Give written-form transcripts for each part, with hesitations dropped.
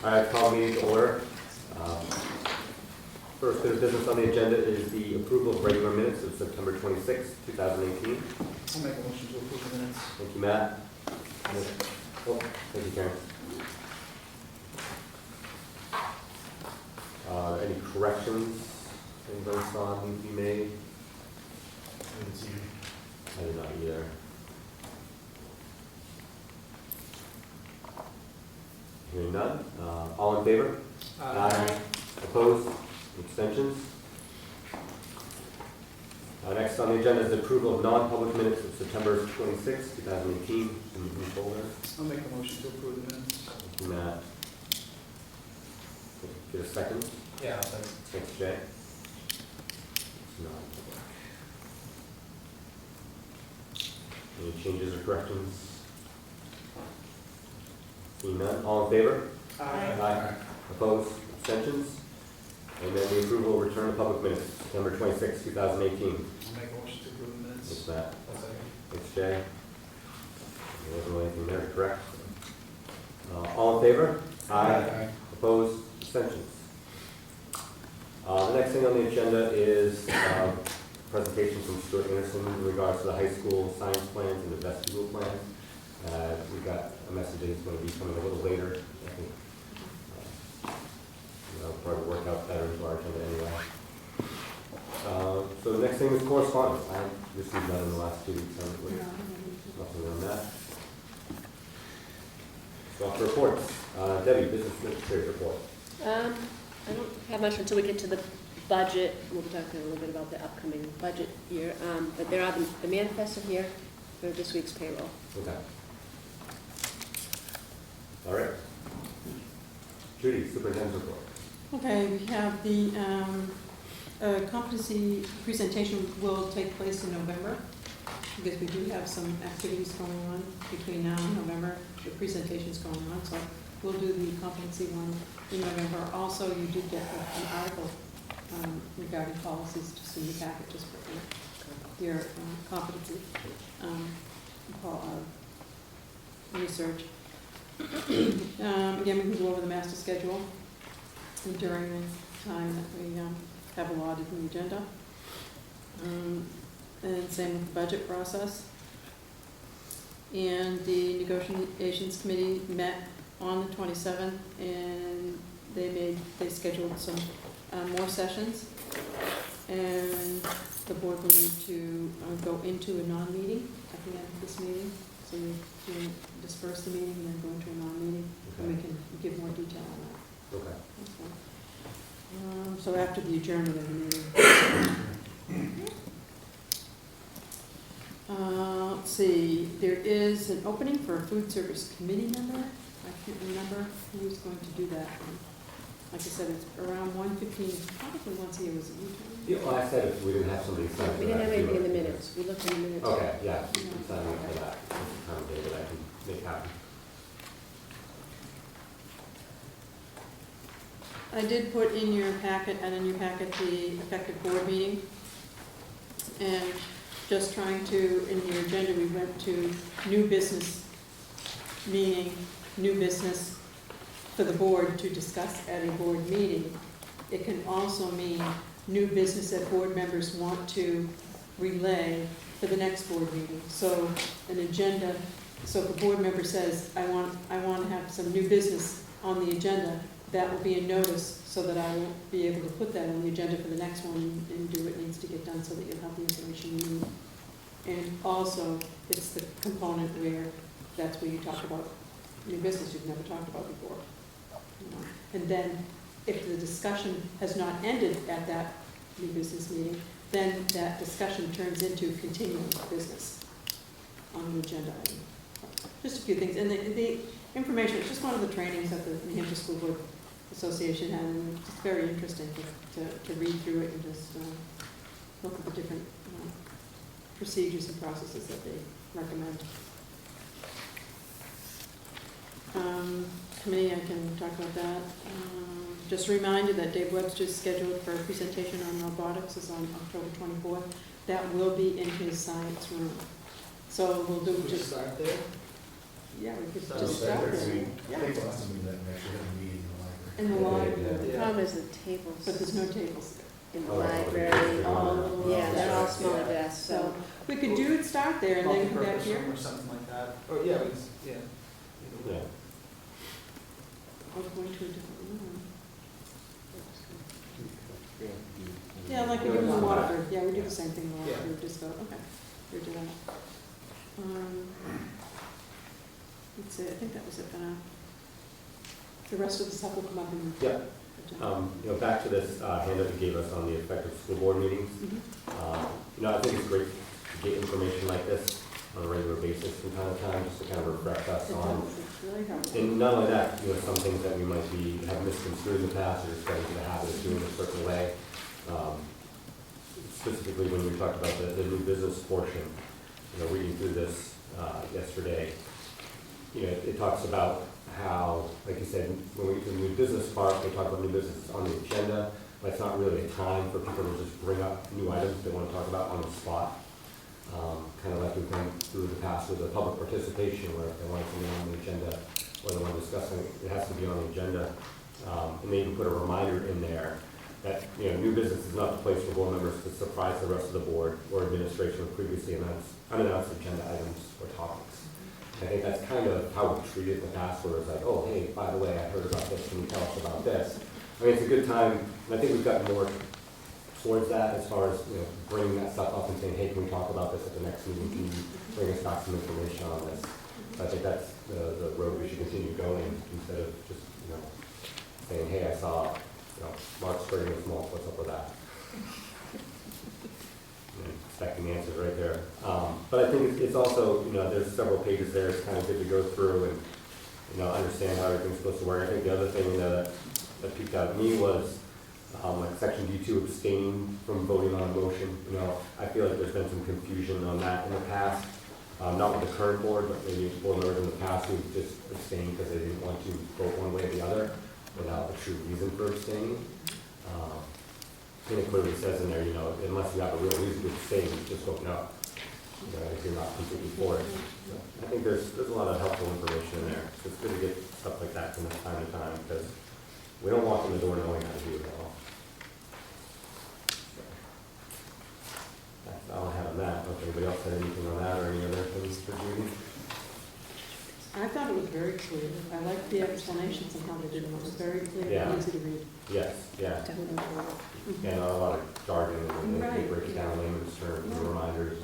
All right, call meeting to order. First bit of business on the agenda is the approval of regular minutes of September 26, 2018. I'll make a motion to approve the minutes. Thank you, Matt. Oh, thank you, Karen. Any corrections anybody saw need to be made? I didn't see you. I did not either. Hearing none. All in favor? Opposed? Abstentions? Next on the agenda is the approval of non-public minutes of September 26, 2018. In the blue folder. I'll make a motion to approve the minutes. Thank you, Matt. Get a second? Yeah, I'll second. Thanks, Jay. It's non-public. Any changes or corrections? Seeing none. All in favor? Aye. Opposed? Abstentions? And then the approval of return to public minutes, September 26, 2018. I'll make a motion to approve the minutes. Thanks, Matt. I'll second. Thanks, Jay. There wasn't really anything there, correct? All in favor? Opposed? Abstentions? The next thing on the agenda is presentation from Stuart Anderson in regards to the high school science plans and the vestibule plans. We got a message that he's going to be coming a little later. I think that'll probably work out better into our agenda anyway. So the next thing is correspondence. I received that in the last 2 weeks. Nothing on that. So off to reports. Debbie, business administrator report. I don't have much until we get to the budget. We'll be talking a little bit about the upcoming budget year. But there are the manifests are here for this week's payroll. Okay. All right. Judy, superintendent's report. Okay, we have the competency presentation will take place in November because we do have some activities going on between now and November. The presentation's going on, so we'll do the competency one in November. Also, you did get an article regarding policies just in your packet, just for your competency research. Again, we can go over the master schedule during the time that we have allotted in the agenda. And same with the budget process. And the negotiations committee met on the 27th, and they scheduled some more sessions. And the board will need to go into a non-meeting at the end of this meeting. So you disperse the meeting and then go into a non-meeting, and we can give more detail on that. Okay. So after the adjournment of the meeting. Let's see, there is an opening for a food service committee member. I can't remember who's going to do that. Like I said, it's around 1:15, probably once a year. Was it you, Tom? Yeah, well, I said if we didn't have somebody sign. We didn't have anything in the minutes. We looked in the minutes. Okay, yeah, sign up for that. Time, David, I can make happen. I did put in your packet, and in your packet, the effective board meeting. And just trying to, in your agenda, we went to new business, meaning new business for the board to discuss at a board meeting. It can also mean new business that board members want to relay for the next board meeting. So an agenda, so if a board member says, I want to have some new business on the agenda, that will be a notice so that I will be able to put that on the agenda for the next one and do what needs to get done so that you'll have the information you need. And also, it's the component where that's where you talk about new business you've never talked about before. You know? And then if the discussion has not ended at that new business meeting, then that discussion turns into continuing business on the agenda item. Just a few things. And the information, it's just one of the trainings that the New Hampshire School Board Association had, and it's just very interesting to read through it and just look at the different procedures and processes that they recommend. Committee, I can talk about that. Just a reminder that Dave Webster's scheduled for a presentation on robotics is on October 24th. That will be in his science room. So we'll do just start there. Yeah, we could Sounds just start better. there. I think last time we met, we actually had a meeting on In the library, The problem is the tables but there's no tables. in the Oh, right, library. oh, Yeah, they're all yeah. smaller desks, so. So we could do it, start there and then come back Multi-purpose here. room or something like that, or, yeah, we just, yeah. Either way. Yeah. Or go into a different room. Yeah, like we do in the Waterford, yeah, we do the same thing in the Yeah. Waterford, just go, okay, we do that. Let's see, I think that was it for now. The rest of the stuff will come up in the. Yeah. agenda. You know, back to this handout you gave us on the effective school board meetings. Mhm. You know, I think it's great to get information like this on a regular basis from time to time, just to kind of refresh us It on. does, it's really helpful. And not only that, you know, some things that we might have misconstrued in the past, or just got into the habit of doing a certain way. Specifically when we talked about the new business portion, you know, reading through this yesterday, you know, it talks about how, like you said, when we get to the new business part, they talk about new business on the agenda, but it's not really a time for people to just bring up new items they want to talk about on the spot. Kind of like we've gone through the past with the public participation, where if they want something on the agenda, or they want to discuss something, it has to be on the agenda. And they even put a reminder in there that, you know, new business is not the place for board members to surprise the rest of the board or administration with previously unannounced agenda items or topics. I think that's kind of how we treated it in the past, where it's like, oh, hey, by the way, I heard about this, can you tell us about this? I mean, it's a good time, and I think we've gotten more towards that as far as, you know, bringing that stuff up and saying, hey, can we talk about this at the next meeting? Can you bring us back some information on this? So I think that's the road we should continue going, instead of just, you know, saying, hey, I saw, you know, Mark spraying this mulch, what's up with that? Expecting answers right there. But I think it's also, you know, there's several pages there, it's kind of good to go through and, you know, understand how everything's supposed to work. I think the other thing that peeked out at me was, like section D2, abstaining from voting on a motion. You know, I feel like there's been some confusion on that in the past, not with the current board, but maybe board members in the past who just abstained because they didn't want to vote one way or the other without a true reason for abstaining. I think it clearly says in there, you know, unless you have a real reason to abstain, just vote no. You know, if you're not completely for it. So I think there's a lot of helpful information in there. So it's good to get stuff like that from time to time, because we don't walk in the door knowing how to do it all. So, that's all I have on that. If anybody else had anything on that or any other things for Judy? I thought it was very clear. I liked the explanations on how they did it. It was very clear Yeah. and easy to read. Yes, yeah. Mhm. Yeah, not a lot of jargon, and they Right. break it down in layman's terms and Yeah. reminders.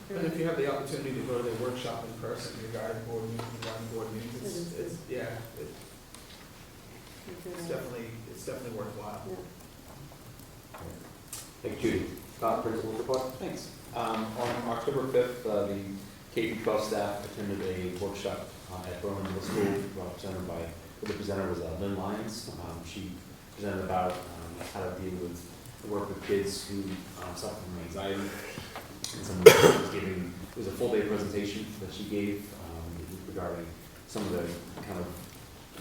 And if you have the opportunity to go to their workshop in person regarding board meetings, it's, yeah, it's definitely worthwhile. Yeah. Thank you, Judy. Scott, principal's report? Thanks. On October 5th, the K-12 staff attended a workshop at Berlin Middle School, the presenter was Lynn Lyons. She presented about how to deal with, work with kids who suffer from anxiety. And some it was a full day presentation that she gave regarding some of the kind of,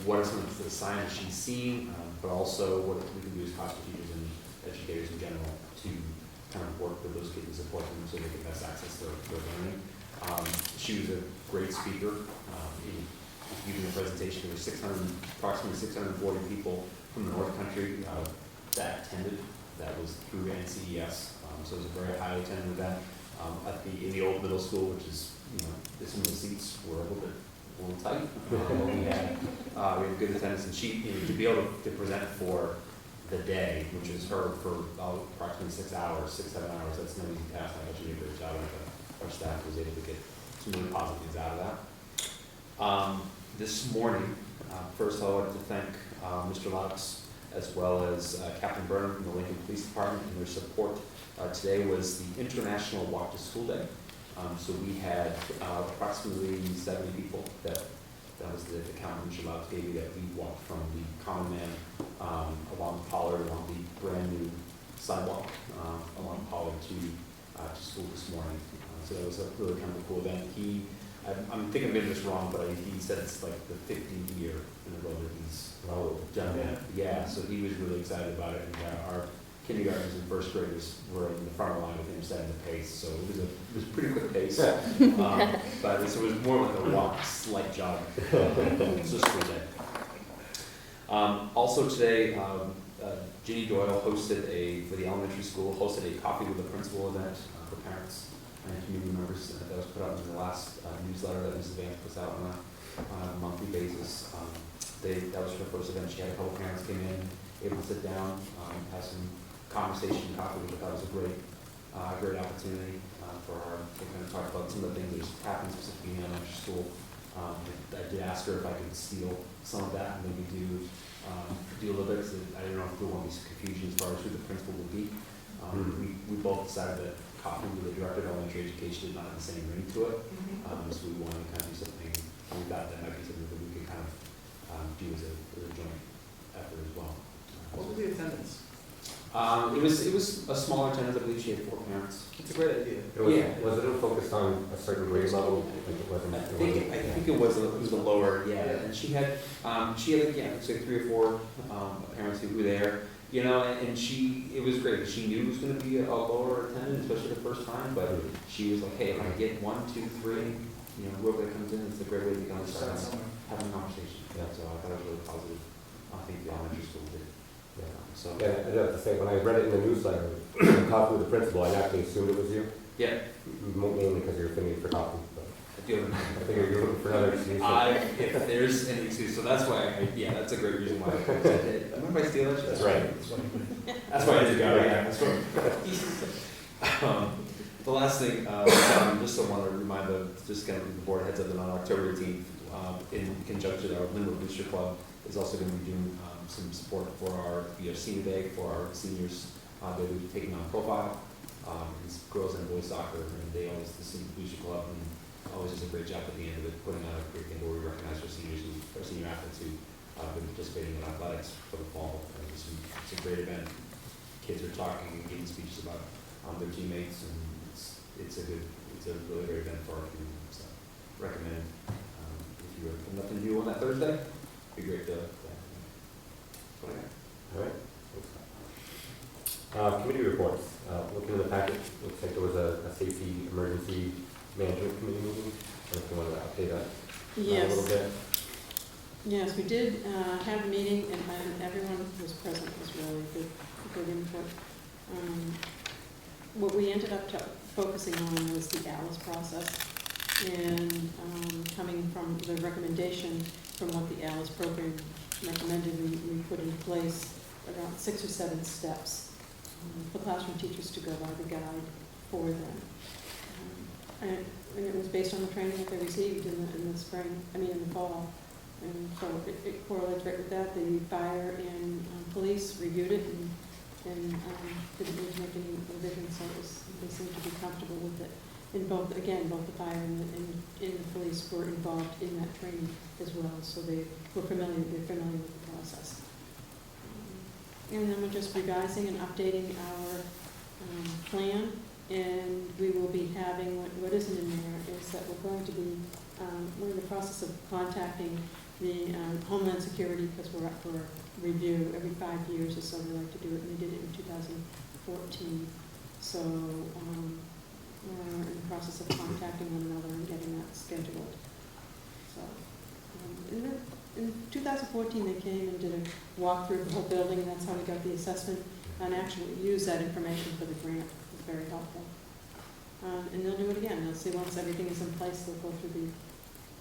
what are some of the signs she's seen, but also what we can do as class teachers and educators in general to kind of work with those kids and support them so they get best access to their learning. She was a great speaker. In giving a presentation, there were approximately 640 people from the North Country that attended. That was through NCES, so it was a very highly attended event. In the old middle school, which is, you know, some of the seats were a little tight. But we had good attendance, and she, you know, to be able to present for the day, which is her for approximately 6 hours, 6-7 hours. That's no easy task. I thought she did a great job. Our staff was able to get some really positive things out of that. This morning, first I wanted to thank Mr. Lennox as well as Captain Burnham from the Lincoln Police Department and their support. Today was the International Walk to School Day. So we had approximately 70 people that was the count Mr. Lennox gave me, that we walked from the Common Man along Pollard, along the brand new sidewalk along Pollard to school this morning. So that was a really kind of a cool event. I'm thinking I'm getting this wrong, but he said it's like the 15th year in a row that he's done that. Yeah, so he was really excited about it, and our kindergartners and first graders were in the front line with him setting the pace, so it was a pretty quick pace. But it was more like a walk, slight jog. So school day. Also today, Ginny Doyle hosted for the elementary school, hosted a coffee with the principal event for parents and community members that was put out in the last newsletter that Mrs. Vance puts out on a monthly basis. That was her first event. She had a couple parents came in, able to sit down, have some conversation and coffee, which I thought was a great opportunity for her to kind of talk about some of the things that are happening specifically in elementary school. I did ask her if I could steal some of that and maybe do a little bit, because I didn't know if there would be some confusion as far as who the principal would be. We both decided that coffee with the director of elementary education did not have the same ring to it, so we wanted to kind of do something. We thought that might be something that we could kind of do as a joint effort as well. What was the attendance? It was a smaller attendance. I believe she had 4 parents. It's a great idea. Was it focused on a certain grade level? Like it wasn't. I think it was a lower, yeah. And she had like, say 3 or 4 parents who were there, you know, and it was great. She knew it was going to be a lower attendance, especially the first time, but she was like, hey, if I get 1, 2, 3, you know, whoever comes in, it's a great way to kind of start having a conversation. Yeah, so I thought it was really positive. I think the elementary school did. Yeah, so. Yeah, I have to say, when I read it in the newsletter, coffee with the principal, I actually assumed it was you. Yeah. Mainly because you're thinking for coffee. But I do. I figured you're looking for another excuse. If there's any excuse, so that's why, that's a great reason why I said, hey, remember I steal that? That's right. That's why I did go, yeah, that's right. The last thing, just I want to remind just kind of the board heads up that on October 18th, in conjunction with our Lin-Wood Booster Club, is also going to be doing some support for our senior day for our seniors. They'll be taking on profile. It's girls and boys soccer, and they always the Senior Booster Club, and always does a great job at the end of it, putting out a great thing where we recognize our senior athletes who have been participating in athletics for the fall. And it's a great event. Kids are talking and giving speeches about their teammates, and it's a really great event for our community. So recommend if you have nothing to do on that Thursday, it'd be great to. All right. Committee reports. Looking at the packet, looks like there was a safety emergency management committee meeting. I don't know if you want to update that a little bit. Yes, we did have a meeting, and everyone who was present was really good input. What we ended up focusing on was the ALICE process, and coming from the recommendation from what the ALICE program recommended, we put in place around 6 or 7 steps for classroom teachers to go by the guide for them. And it was based on the training that they received in the fall. And so it correlates right with that. The fire and police reviewed it and didn't need to make any revisions, so they seemed to be comfortable with it. And both the fire and the police were involved in that training as well, so they're familiar with the process. And then we're just revising and updating our plan, and we will be having, what isn't in there is that we're going to be, we're in the process of contacting the Homeland Security, because we're up for review every 5 years or so. We like to do it, and they did it in 2014. So we're in the process of contacting one another and getting that scheduled. So in 2014, they came and did a walkthrough of the whole building, and that's how we got the assessment, and actually used that information for the grant. It was very helpful. And they'll do it again. They'll see once everything is in place, they'll go through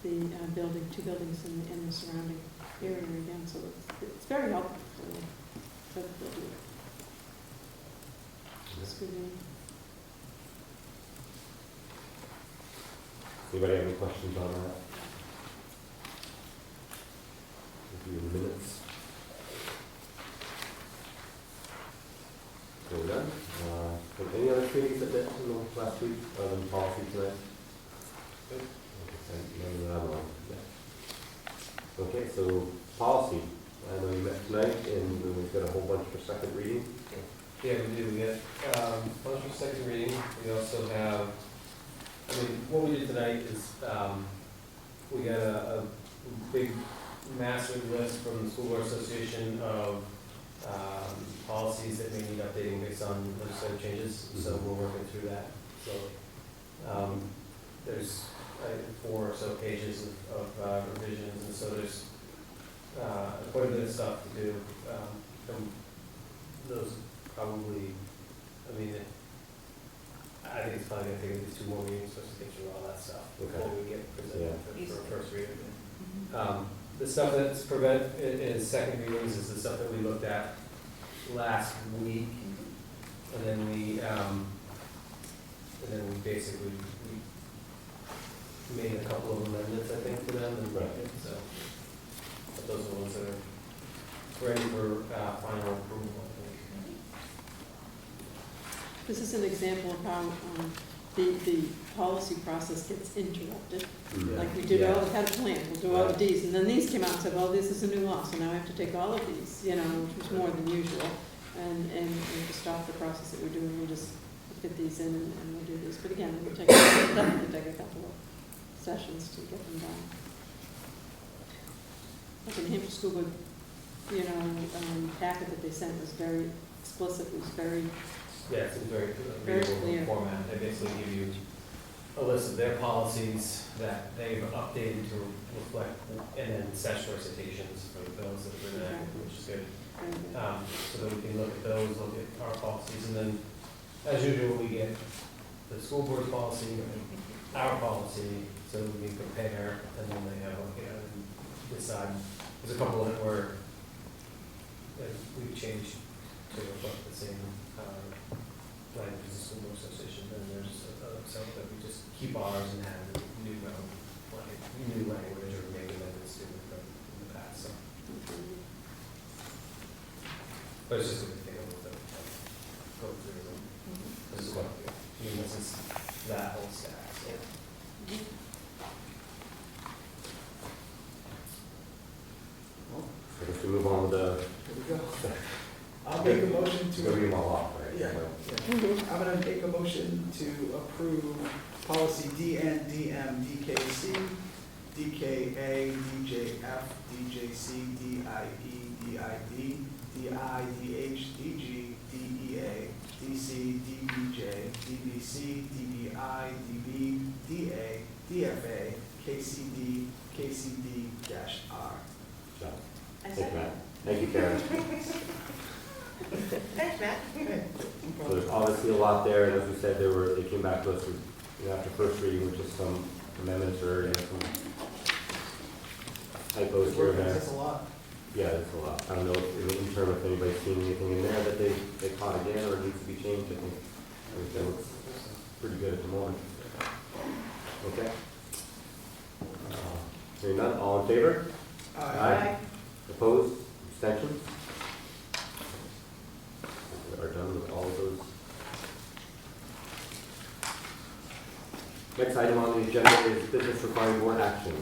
the building, 2 buildings in the surrounding area again. So it's very helpful. So they'll do it. That's good. Anybody have any questions on that? Review the minutes. So we're done. Any other committees that met in the last week other than policy tonight? Okay, so policy. I know you met tonight, and we've got a whole bunch for second reading. Yeah, we do. We get a bunch for second reading. We also have, what we did tonight is we got a big, massive list from the School Board Association of policies that may need updating based on legislative changes. So we're working through that. So there's 4 or so pages of revisions, and so there's quite a bit of stuff to do. And those probably, I mean, I think it's probably gonna take at least 2 more meetings just to get through all that stuff before we get presented for a first reading. The stuff that's is second readings is the stuff that we looked at last week, and then we basically made a couple of amendments, I think, to them, and so, but those are the ones that are ready for final approval, I think. This is an example of how the policy process gets interrupted. Like we did all, had a plan, we'll do all of these, and then these came out and said, well, this is a new law, so now I have to take all of these, you know, which was more than usual. And to stop the process that we're doing, we'll just fit these in and we'll do these. But again, it will definitely take a couple of sessions to get them done. Like in Hampshire School Board, you know, packet that they sent was very explicit, was very, Yeah, it's a very Very readable clear. format. They basically give you a list of their policies that they've updated to reflect, and then statutory citations for the bills that have been enacted, which is good. So that we can look at those, look at our policies, and then, as usual, we get the school board's policy, our policy, so we can compare, and then they have, and decide. There's a couple that were, that we've changed to reflect the same, language as the school board association, and there's several that we just keep ours and have new language or maybe amendments to from in the past, so. But it's just a good thing to go through them. This is what, I mean, this is that whole stack, so. I guess we move on to Here we go. I'll make a motion to to. read them all off, right? Yeah. I'm gonna make a motion to approve policy DNDM, DKC, DKA, DJF, DJC, DIE, DID, DIDH, DG, DEA, DC, DBJ, DBC, DBI, DB, DA, DFA, KCD, KCD-R. So, thank you, Matt. Thank you, Karen. Thanks, Matt. So there's obviously a lot there, and as we said, they came back to us with, after first reading, with just some amendments or, some typos here and there. That's a lot. Yeah, it's a lot. I don't know if in the interim, if anybody's seen anything in there that they caught again or needs to be changed. I think everything looks pretty good at the moment. Okay. Hearing none, all in favor? Aye. Opposed? Abstentions? We are done with all of those. Next item on the agenda is business requiring board action.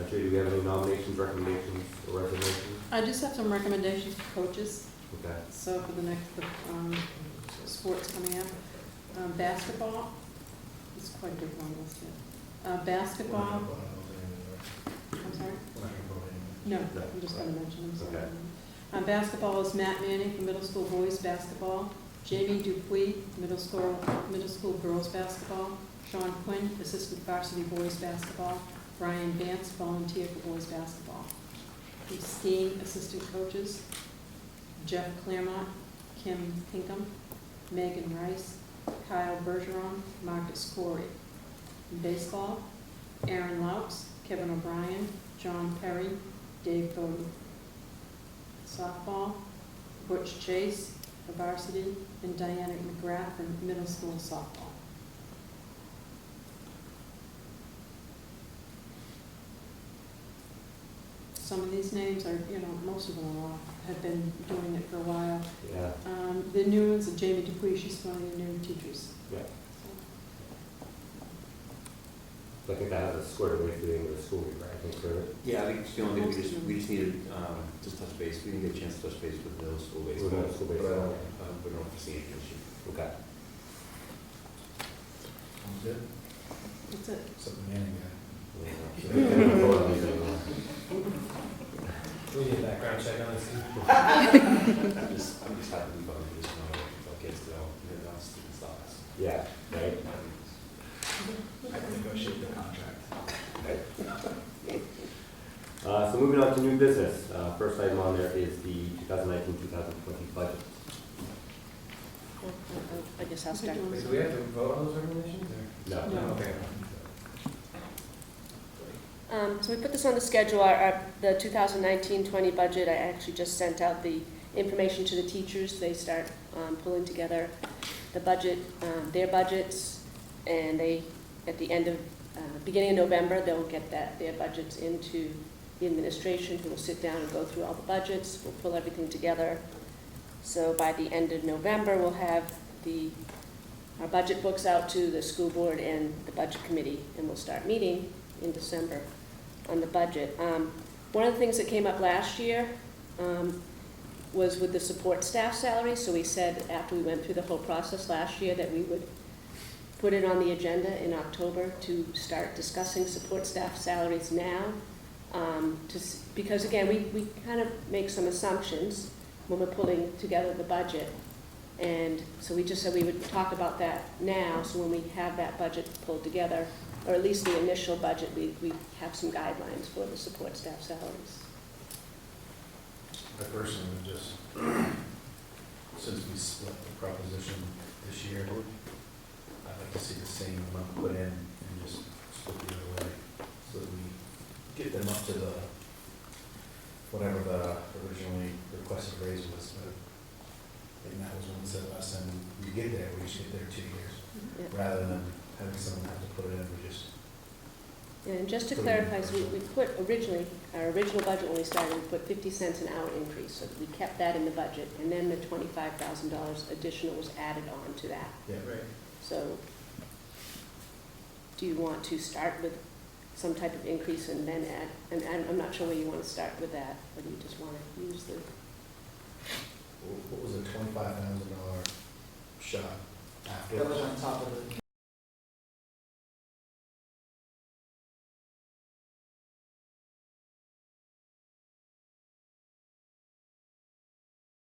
Judy, do we have any nominations, recommendations, or resignations? I just have some recommendations for coaches. Okay. So for the next, sports coming up, basketball, it's quite a big one listed. Basketball, I'm sorry? No, I'm just gonna mention them. Sorry. Okay. Basketball is Matt Manning for middle school boys basketball, Jamie Dupuis, middle school girls basketball, Sean Quinn, assistant varsity boys basketball, Brian Vance, volunteer for boys basketball. The skiing assistant coaches, Jeff Claremont, Kim Pinkham, Megan Rice, Kyle Bergeron, Marcus Corey. In baseball, Aaron Louts, Kevin O'Brien, John Perry, Dave Bowden. Softball, Butch Chase for varsity, and Diana McGrath for middle school softball. Some of these names are, most of them have been doing it for a while. Yeah. The new ones, Jamie Dupuis, she's one of the new teachers. Yeah. So I think that has us squared away through the end of the school year, right? I think for Yeah, I think it's the only thing, we just needed, just touch base, we didn't get a chance to touch base with middle school baseball. With middle school baseball. But we don't foresee any issue. okay. Good. That's it. Something Manning guy. Yeah, so we can't vote on these anymore. We need a background check on this. I'm just happy we found this, kids to know, student stuff. Yeah, right. I can negotiate the contract. Okay. So moving on to new new business, first item on there is the 2019-2020 budget. I guess I'll start. Wait, do we have to vote on those recommendations, or? No. No. Okay. So we put this on the schedule, the 2019-20 budget. I actually just sent out the information to the teachers. They start pulling together the budget, their budgets, and they, at the end of, beginning of November, they'll get their budgets into the administration, who will sit down and go through all the budgets. We'll pull everything together. So by the end of November, we'll have our budget books out to the school board and the budget committee, and we'll start meeting in December on the budget. One of the things that came up last year was with the support staff salary. So we said, after we went through the whole process last year, that we would put it on the agenda in October to start discussing support staff salaries now. Because again, we kind of make some assumptions when we're pulling together the budget. And so we just said we would talk about that now, so when we have that budget pulled together, or at least the initial budget, we have some guidelines for the support staff salaries. I personally would just, since we split the proposition this year, I'd like to see the same amount put in and just split the other way, so that we get them up to the, whatever the originally requested raise was, but I think that was what we said last time, we get there, we just get there 2 years, Yeah. rather than having someone have to put it in, we just. And just to clarify, so we put originally, our original budget when we started, we put 50 cents an hour increase, so we kept that in the budget, and then the $25,000 additional was added on to that. Yeah. Right. So do you want to start with some type of increase and then add, and I'm not sure where you want to start with that, or do you just want to use the, What was a $25,000 shot after? That was on top of the